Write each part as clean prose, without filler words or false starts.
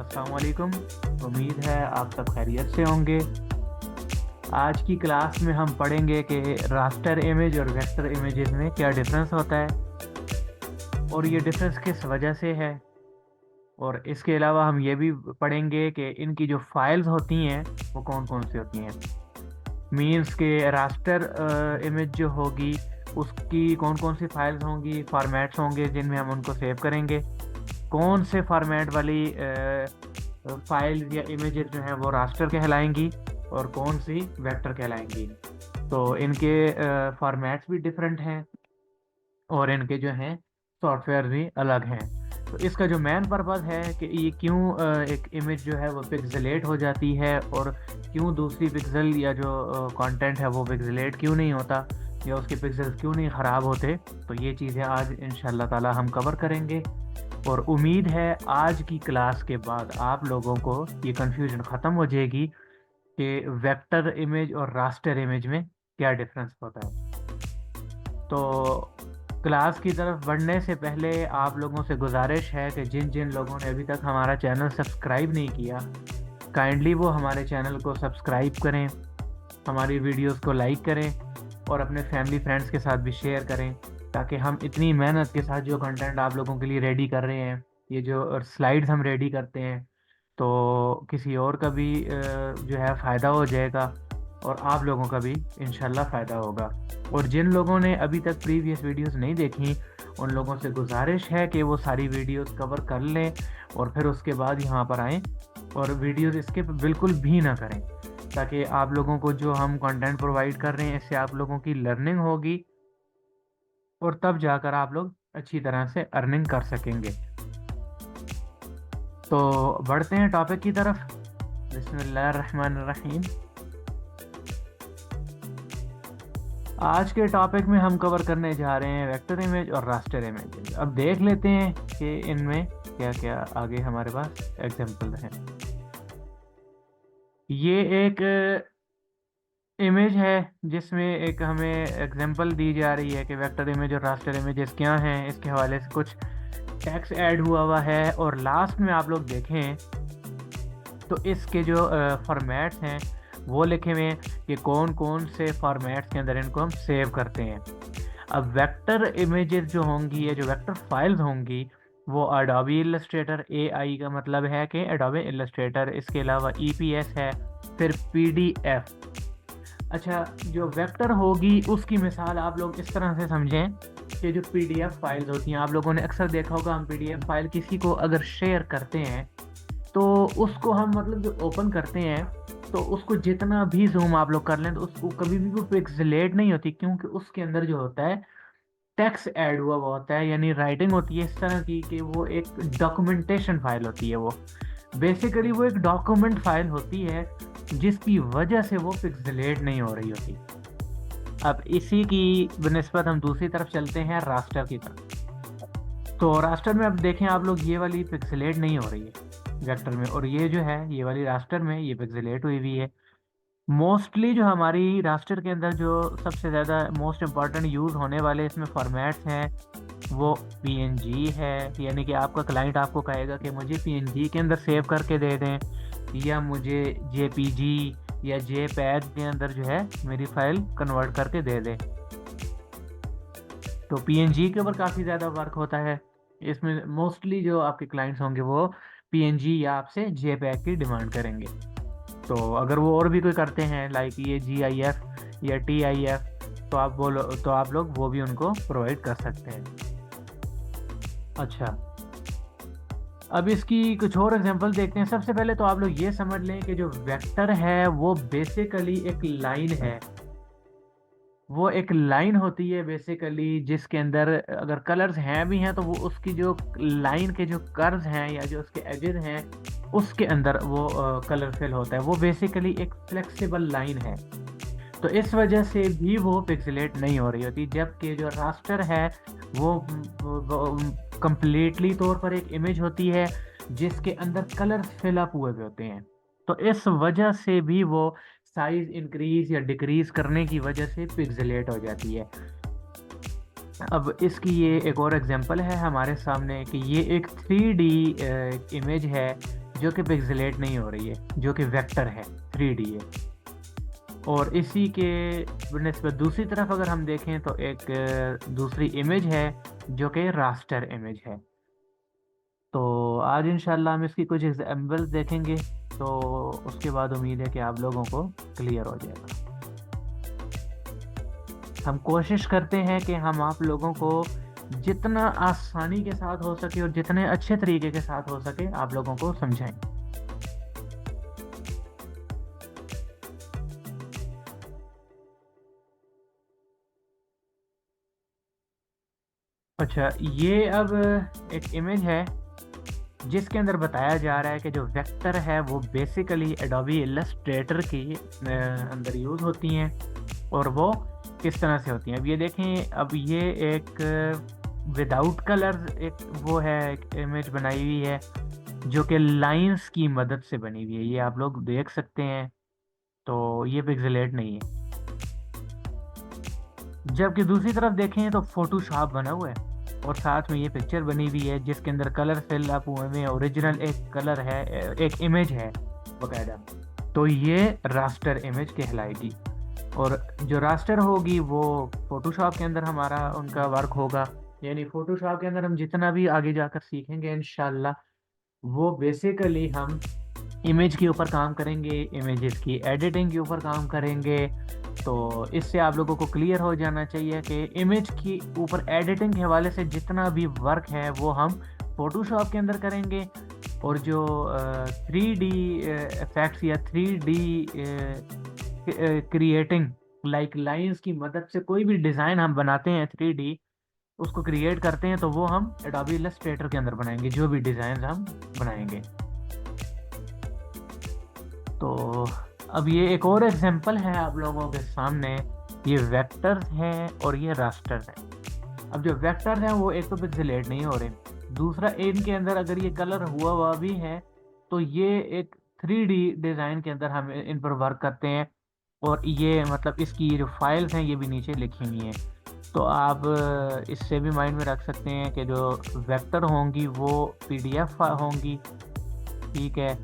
अस्सलाम वालेकुम। उम्मीद है आप सब खैरियत से होंगे। आज की क्लास में हम पढ़ेंगे कि रास्टर इमेज और वेक्टर इमेजेस में क्या डिफरेंस होता है और ये डिफरेंस किस वजह से है। और इसके अलावा हम ये भी पढ़ेंगे कि इनकी जो फाइल्स होती हैं वो कौन कौन सी होती हैं। मीन्स के रास्टर इमेज जो होगी उसकी कौन कौन सी फाइल्स होंगी, फॉर्मेट्स होंगे जिनमें हम उनको सेव करेंगे। कौन से फॉर्मेट वाली फाइल या इमेजेस जो हैं वो रास्टर कहलाएंगी और कौन सी वेक्टर कहलाएंगी। तो इनके फॉर्मेट्स भी डिफरेंट हैं और इनके जो हैं सॉफ्टवेयर भी अलग हैं। तो इसका जो मेन पर्पस है कि ये क्यों एक इमेज जो है वो पिक्सेलेट हो जाती है और क्यों दूसरी पिक्सल या जो कंटेंट है वो पिक्सेलेट क्यों नहीं होता या उसके पिक्सल्स क्यों नहीं ख़राब होते। तो ये चीज़ें आज इंशाल्लाह ताला हम कवर करेंगे और उम्मीद है आज की क्लास के बाद आप लोगों को ये कन्फ्यूजन ख़त्म हो जाएगी कि वेक्टर इमेज और रास्टर इमेज में क्या डिफरेंस होता है। तो क्लास की तरफ बढ़ने से पहले आप लोगों से गुजारिश है कि जिन जिन लोगों ने अभी तक हमारा चैनल सब्सक्राइब नहीं किया, काइंडली वो हमारे चैनल को सब्सक्राइब करें, हमारी वीडियोस को लाइक करें और अपने फैमिली फ्रेंड्स के साथ भी शेयर करें, ताकि हम इतनी मेहनत के साथ जो कंटेंट आप लोगों के लिए रेडी कर रहे हैं, ये जो स्लाइड्स हम रेडी करते हैं, तो किसी और का भी जो है फ़ायदा हो जाएगा और आप लोगों का भी इंशाल्लाह फ़ायदा होगा। और जिन लोगों ने अभी तक प्रीवियस वीडियोस नहीं देखी उन लोगों से गुजारिश है कि वो सारी वीडियोस कवर कर लें और फिर उसके बाद यहाँ पर आएँ और वीडियोस स्किप बिल्कुल भी ना करें, ताकि आप लोगों को जो हम कंटेंट प्रोवाइड कर रहे हैं इससे आप लोगों की लर्निंग होगी और तब जाकर आप लोग अच्छी तरह से अर्निंग कर सकेंगे। तो बढ़ते हैं टॉपिक की तरफ। बिस्मिल्लाहिर्रहमानिर्रहीम। आज के टॉपिक में हम कवर करने जा रहे हैं वेक्टर इमेज और रास्टर इमेज। अब देख लेते हैं कि इनमें क्या क्या आगे हमारे पास एग्जांपल हैं। ये एक इमेज है जिसमें एक हमें एग्जांपल दी जा रही है कि वेक्टर इमेज और रास्टर इमेजेस क्या हैं। इसके हवाले से कुछ टेक्स्ट ऐड हुआ हुआ है और लास्ट में आप लोग देखें तो इसके जो फॉर्मेट्स हैं वो लिखे हुए हैं कि कौन कौन से फॉर्मेट्स के अंदर इनको हम सेव करते हैं। अब वेक्टर इमेजेस जो होंगी या जो वेक्टर फाइल्स होंगी वो एडोबी इलस्ट्रेटर, AI का मतलब है कि एडोबी इलस्ट्रेटर, इसके अलावा EPS है, फिर PDF। अच्छा, जो वेक्टर होगी उसकी मिसाल आप लोग इस तरह से समझें कि जो PDF फाइल्स होती हैं, आप लोगों ने अक्सर देखा होगा हम PDF फाइल किसी को अगर शेयर करते हैं तो उसको हम मतलब जो ओपन करते हैं तो उसको जितना भी जूम आप लोग कर लें तो उसको कभी भी वो पिक्सेलेट नहीं होती, क्योंकि उसके अंदर जो होता है टेक्स्ट ऐड हुआ हुआ होता है, यानी राइटिंग होती है इस तरह की कि वो एक डॉक्यूमेंटेशन फाइल होती है। वो बेसिकली वो एक डॉक्यूमेंट फाइल होती है जिसकी वजह से वो पिक्सेलेट नहीं हो रही होती। अब इसी की बनिस्बत हम दूसरी तरफ चलते हैं रास्टर की तरफ। तो रास्टर में अब देखें आप लोग, ये वाली पिक्सेलेट नहीं हो रही है वेक्टर में, और ये जो है ये वाली रास्टर में ये पिक्सेलेट हुई हुई है। मोस्टली जो हमारी रास्टर के अंदर जो सबसे ज़्यादा मोस्ट इम्पॉर्टेंट यूज़ होने वाले इसमें फॉर्मेट्स हैं वो PNG है, यानी कि आपका क्लाइंट आपको कहेगा कि मुझे PNG के अंदर सेव करके दे दें या मुझे JPG या JPEG के अंदर जो है मेरी फाइल कन्वर्ट करके दे दें। तो PNG के ऊपर काफ़ी ज़्यादा वर्क होता है। इसमें मोस्टली जो आपके क्लाइंट्स होंगे वो PNG या आपसे JPEG की डिमांड करेंगे। तो अगर वो और भी कोई करते हैं लाइक ये GIF या TIF तो आप लोग वो भी उनको प्रोवाइड कर सकते हैं। अच्छा, अब इसकी कुछ और एग्जांपल देखते हैं। सबसे पहले तो आप लोग ये समझ लें कि जो वेक्टर है वो बेसिकली एक लाइन है। वो एक लाइन होती है बेसिकली जिसके अंदर अगर कलर्स हैं भी हैं तो वो उसकी जो लाइन के जो कर्व्स हैं या जो उसके एजेस हैं उसके अंदर वो कलर फिल होता है। वो बेसिकली एक फ्लेक्सिबल लाइन है, तो इस वजह से भी वो पिक्सेलेट नहीं हो रही होती। जबकि जो रास्टर है वो कंप्लीटली तौर पर एक इमेज होती है जिसके अंदर कलर फिल अप हुए होते हैं, तो इस वजह से भी वो साइज इंक्रीज या डिक्रीज करने की वजह से पिक्सेलेट हो जाती है। अब इसकी ये एक और एग्जांपल है हमारे सामने कि ये एक 3D इमेज है जो कि पिक्सेलेट नहीं हो रही है, जो कि वेक्टर है, 3D है। और इसी के निस्बत दूसरी तरफ अगर हम देखें तो एक दूसरी इमेज है जो कि रास्टर इमेज है। तो आज इंशाल्लाह हम इसकी कुछ एग्जाम्पल्स देखेंगे, तो उसके बाद उम्मीद है कि आप लोगों को क्लियर हो जाएगा। हम कोशिश करते हैं कि हम आप लोगों को जितना आसानी के साथ हो सके और जितने अच्छे तरीके के साथ हो सके आप लोगों को समझाएं। अच्छा, ये अब एक इमेज है जिसके अंदर बताया जा रहा है कि जो वेक्टर है वो बेसिकली एडोबी इलस्ट्रेटर की अंदर यूज़ होती हैं, और वो किस तरह से होती हैं। अब ये देखें, अब ये एक विदाउट कलर एक वो है, एक इमेज बनाई हुई है जो कि लाइंस की मदद से बनी हुई है, ये आप लोग देख सकते हैं। तो ये पिक्सेलेट नहीं है। जबकि दूसरी तरफ देखें तो फोटोशॉप बना हुआ है और साथ में ये पिक्चर बनी हुई है जिसके अंदर कलर फिल अप हुए में ओरिजिनल एक कलर है, एक इमेज है बकायदा। तो ये रास्टर इमेज कहलाएगी, और जो रास्टर होगी वो फोटोशॉप के अंदर हमारा उनका वर्क होगा। यानी फोटोशॉप के अंदर हम जितना भी आगे जाकर सीखेंगे इंशाल्लाह, वो बेसिकली हम इमेज के ऊपर काम करेंगे, इमेजेस की एडिटिंग के ऊपर काम करेंगे। तो इससे आप लोगों को क्लियर हो जाना चाहिए कि इमेज की ऊपर एडिटिंग के हवाले से जितना भी वर्क है वो हम फोटोशॉप के अंदर करेंगे, और जो 3D इफेक्ट्स या 3D क्रिएटिंग लाइक लाइंस की मदद से कोई भी डिज़ाइन हम बनाते हैं 3D उसको क्रिएट करते हैं, तो वो हम एडोबी इलस्ट्रेटर के अंदर बनाएंगे जो भी डिज़ाइन हम बनाएंगे। तो अब ये एक और एग्जांपल है आप लोगों के सामने, ये वेक्टर्स हैं और ये रास्टर्स हैं। अब जो वेक्टर्स हैं वो एक तो पिक्सेलेट नहीं हो रहे, दूसरा इनके अंदर अगर ये कलर हुआ भी है तो ये एक 3D डिज़ाइन के अंदर हम इन पर वर्क करते हैं, और ये मतलब इसकी जो फाइल्स हैं ये भी नीचे लिखी हुई हैं। तो आप इससे भी माइंड में रख सकते हैं कि जो वेक्टर होंगी वो PDF होंगी, ठीक है,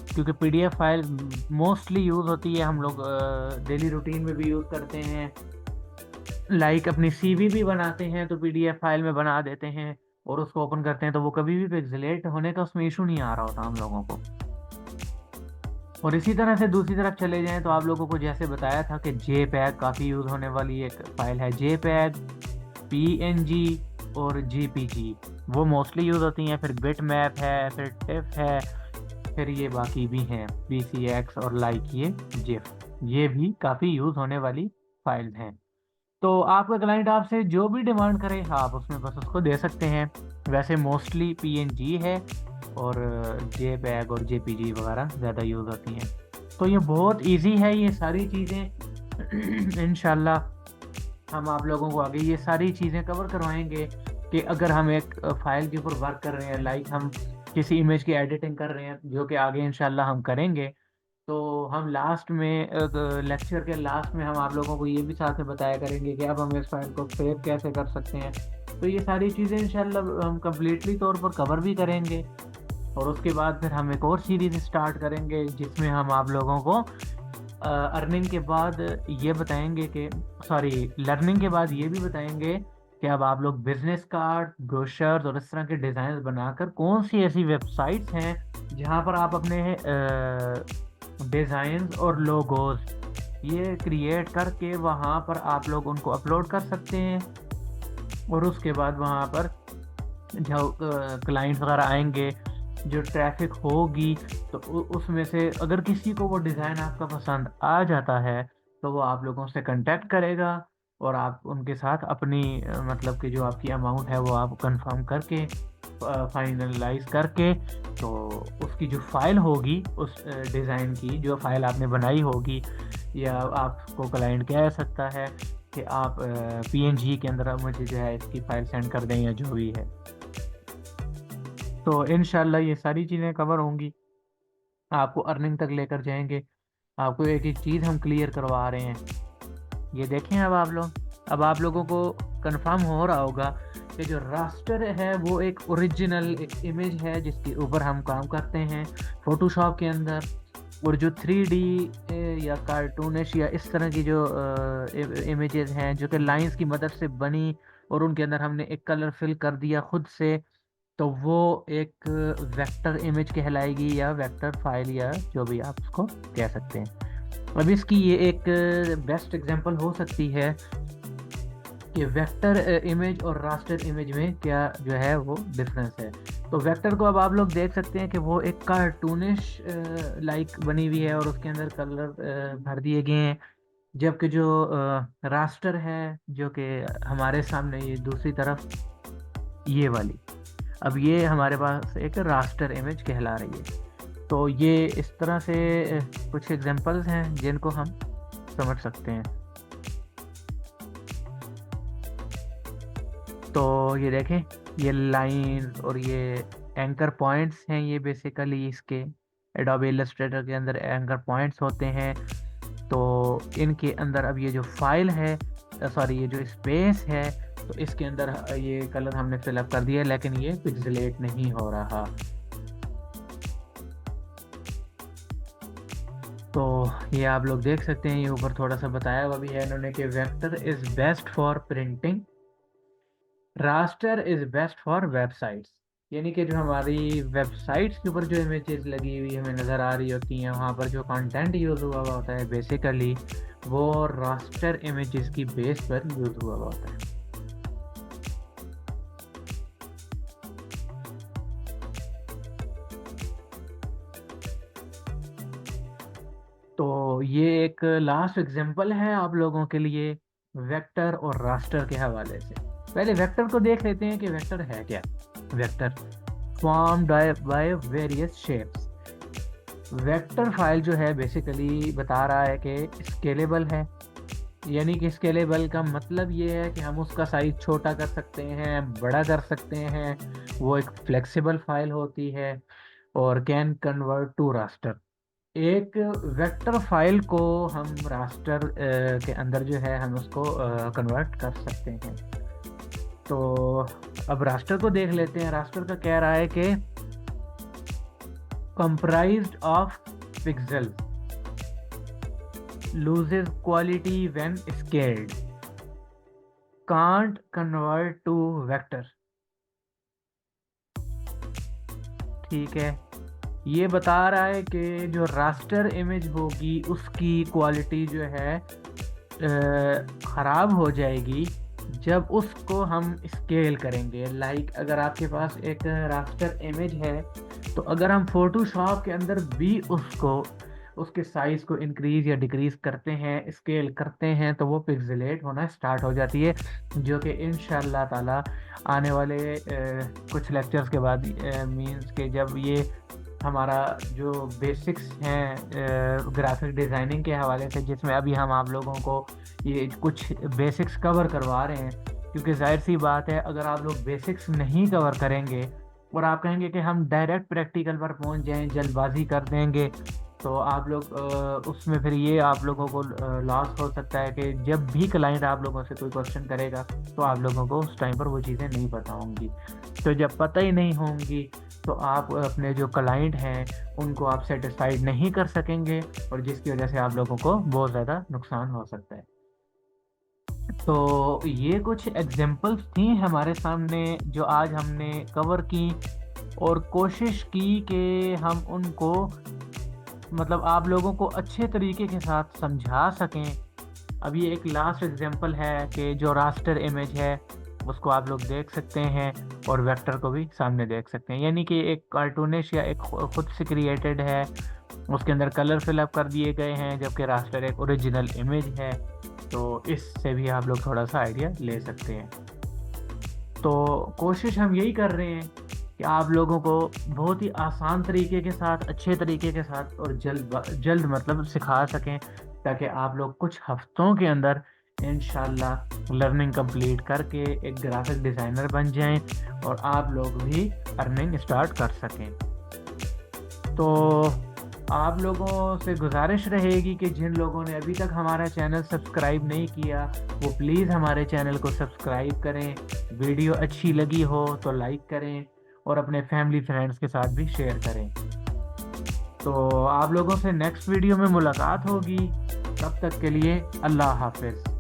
क्योंकि PDF फाइल मोस्टली यूज़ होती है, हम लोग डेली रूटीन में भी यूज़ करते हैं। लाइक अपनी CV भी बनाते हैं तो PDF फाइल में बना देते हैं और उसको ओपन करते हैं, तो वो कभी भी पिक्सेलेट होने का उसमें इशू नहीं आ रहा होता हम लोगों को। और इसी तरह से दूसरी तरफ चले जाएं तो आप लोगों को जैसे बताया था कि JPEG काफ़ी यूज़ होने वाली एक फ़ाइल है, JPEG, PNG और JPG वो मोस्टली यूज़ होती हैं। फिर बिटमैप है, फिर टिफ है, फिर ये बाकी भी हैं PCX और लाइक ये GIF, ये भी काफ़ी यूज़ होने वाली फाइल हैं। तो आपका क्लाइंट आपसे जो भी डिमांड करे आप उसमें बस उसको दे सकते हैं। वैसे मोस्टली PNG है और JPEG और JPG वगैरह ज़्यादा यूज़ होती हैं। तो ये बहुत इजी है ये सारी चीज़ें। इंशाल्लाह हम आप लोगों को आगे ये सारी चीज़ें कवर करवाएंगे कि अगर हम एक फ़ाइल के ऊपर वर्क कर रहे हैं, लाइक हम किसी इमेज की एडिटिंग कर रहे हैं जो कि आगे इंशाल्लाह हम करेंगे, तो हम लास्ट में लेक्चर के लास्ट में हम आप लोगों को ये भी साथ में बताया करेंगे कि अब हम इस फाइल को सेव कैसे कर सकते हैं। तो ये सारी चीज़ें इंशाल्लाह हम कम्प्लीटली तौर पर कवर भी करेंगे, और उसके बाद फिर हम एक और सीरीज़ स्टार्ट करेंगे जिसमें हम आप लोगों को अर्निंग के बाद ये बताएंगे कि लर्निंग के बाद ये भी बताएंगे कि अब आप लोग बिजनेस कार्ड, ब्रोशर्स और इस तरह के डिज़ाइन बनाकर कौन सी ऐसी वेबसाइट्स हैं जहां पर आप अपने डिज़ाइंस और लोगोज ये क्रिएट करके वहां पर आप लोग उनको अपलोड कर सकते हैं, और उसके बाद वहां पर जो क्लाइंट्स वगैरह आएंगे, जो ट्रैफिक होगी, तो उसमें से अगर किसी को वो डिज़ाइन आपका पसंद आ जाता है तो वो आप लोगों से कांटेक्ट करेगा, और आप उनके साथ अपनी मतलब कि जो आपकी अमाउंट है वो आप कंफर्म करके फाइनलाइज करके, तो उसकी जो फ़ाइल होगी उस डिज़ाइन की जो फ़ाइल आपने बनाई होगी, या आपको क्लाइंट कह सकता है कि आप PNG के अंदर मुझे जो है इसकी फ़ाइल सेंड कर दें या जो भी है। तो इंशाल्लाह ये सारी चीज़ें कवर होंगी, आपको अर्निंग तक लेकर जाएंगे। आपको एक एक चीज़ हम क्लियर करवा रहे हैं। ये देखें अब आप लोगों को कंफर्म हो रहा होगा कि जो रास्टर है वो एक ओरिजिनल इमेज है जिसके ऊपर हम काम करते हैं फोटोशॉप के अंदर, और जो 3D या कार्टूनिश या इस तरह की जो इमेजेस हैं जो कि लाइंस की मदद से बनी और उनके अंदर हमने एक कलर फिल कर दिया खुद से, तो वो एक वेक्टर इमेज कहलाएगी या वेक्टर फाइल या जो भी आप उसको कह सकते हैं। अब इसकी ये एक बेस्ट एग्जांपल हो सकती है कि वेक्टर इमेज और रास्टर इमेज में क्या जो है वो डिफरेंस है। तो वेक्टर को अब आप लोग देख सकते हैं कि वो एक कार्टूनिश लाइक बनी हुई है और उसके अंदर कलर भर दिए गए हैं, जबकि जो रास्टर है जो कि हमारे सामने ये दूसरी तरफ ये वाली, अब ये हमारे पास एक रास्टर इमेज कहला रही है। तो ये इस तरह से कुछ एग्जांपल्स हैं जिनको हम समझ सकते हैं। तो ये देखें, ये लाइन और ये एंकर पॉइंट्स हैं, ये बेसिकली इसके एडोबे इलस्ट्रेटर के अंदर एंकर पॉइंट्स होते हैं। तो इनके अंदर अब ये जो फाइल है, सॉरी ये जो स्पेस है, तो इसके अंदर ये कलर हमने फिलअप कर दिया, लेकिन ये पिक्सेलेट नहीं हो रहा। तो ये आप लोग देख सकते हैं, ये ऊपर थोड़ा सा बताया हुआ भी है इन्होंने कि vector is best for printing, raster is best for websites. यानी कि जो हमारी वेबसाइट्स के ऊपर जो इमेजेस लगी हुई हमें नज़र आ रही होती हैं, वहाँ पर जो कंटेंट यूज़ हुआ हुआ होता है बेसिकली वो रास्टर इमेजेस की बेस पर यूज़ हुआ हुआ होता है। तो ये एक लास्ट एग्जांपल है आप लोगों के लिए वेक्टर और रास्टर के हवाले से। पहले वेक्टर को देख लेते हैं कि वेक्टर है क्या। Vector formed by various shapes. Vector file जो है बेसिकली बता रहा है कि स्केलेबल है, यानी कि स्केलेबल का मतलब ये है कि हम उसका साइज छोटा कर सकते हैं, बड़ा कर सकते हैं, वो एक फ्लेक्सिबल फाइल होती है और कैन कन्वर्ट टू रास्टर। एक वेक्टर फाइल को हम रास्टर के अंदर जो है हम उसको कन्वर्ट कर सकते हैं। तो अब रास्टर को देख लेते हैं। रास्टर का कह रहा है कि comprised of pixel, loses quality when scaled, can't convert to vector। ठीक है, ये बता रहा है कि जो रास्टर इमेज होगी उसकी क्वालिटी जो है ख़राब हो जाएगी जब उसको हम स्केल करेंगे। लाइक अगर आपके पास एक रास्टर इमेज है तो अगर हम फोटोशॉप के अंदर भी उसको उसके साइज को इंक्रीज या डिक्रीज करते हैं, स्केल करते हैं, तो वो पिक्सेलेट होना स्टार्ट हो जाती है, जो कि इंशाल्लाह ताला आने वाले कुछ लेक्चर्स के बाद मींस के जब ये हमारा जो बेसिक्स हैं ग्राफिक डिज़ाइनिंग के हवाले से, जिसमें अभी हम आप लोगों को ये कुछ बेसिक्स कवर करवा रहे हैं, क्योंकि जाहिर सी बात है अगर आप लोग बेसिक्स नहीं कवर करेंगे और आप कहेंगे कि हम डायरेक्ट प्रैक्टिकल पर पहुंच जाएं, जल्दबाजी कर देंगे, तो आप लोग उसमें फिर ये आप लोगों को लॉस हो सकता है कि जब भी क्लाइंट आप लोगों से कोई क्वेश्चन करेगा तो आप लोगों को उस टाइम पर वो चीज़ें नहीं पता होंगी। तो जब पता ही नहीं होंगी तो आप अपने जो क्लाइंट हैं उनको आप सेटिस्फाइड नहीं कर सकेंगे और जिसकी वजह से आप लोगों को बहुत ज़्यादा नुकसान हो सकता है। तो ये कुछ एग्जांपल्स थी हमारे सामने जो आज हमने कवर की और कोशिश की कि हम उनको मतलब आप लोगों को अच्छे तरीके के साथ समझा सकें। अब ये एक लास्ट एग्जांपल है कि जो रास्टर इमेज है उसको आप लोग देख सकते हैं और वेक्टर को भी सामने देख सकते हैं, यानी कि एक कार्टूनिश या एक खुद से क्रिएटेड है, उसके अंदर कलर फिलअप कर दिए गए हैं, जबकि रास्टर एक ओरिजिनल इमेज है। तो इससे भी आप लोग थोड़ा सा आइडिया ले सकते हैं। तो कोशिश हम यही कर रहे हैं कि आप लोगों को बहुत ही आसान तरीके के साथ, अच्छे तरीके के साथ और जल्द मतलब सिखा सकें, ताकि आप लोग कुछ हफ्तों के अंदर इंशाल्लाह लर्निंग कंप्लीट करके एक ग्राफिक डिज़ाइनर बन जाएं और आप लोग भी अर्निंग स्टार्ट कर सकें। तो आप लोगों से गुजारिश रहेगी कि जिन लोगों ने अभी तक हमारा चैनल सब्सक्राइब नहीं किया वो प्लीज़ हमारे चैनल को सब्सक्राइब करें। वीडियो अच्छी लगी हो तो लाइक करें और अपने फैमिली फ्रेंड्स के साथ भी शेयर करें। तो आप लोगों से नेक्स्ट वीडियो में मुलाकात होगी। तब तक के लिए अल्लाह हाफिज़।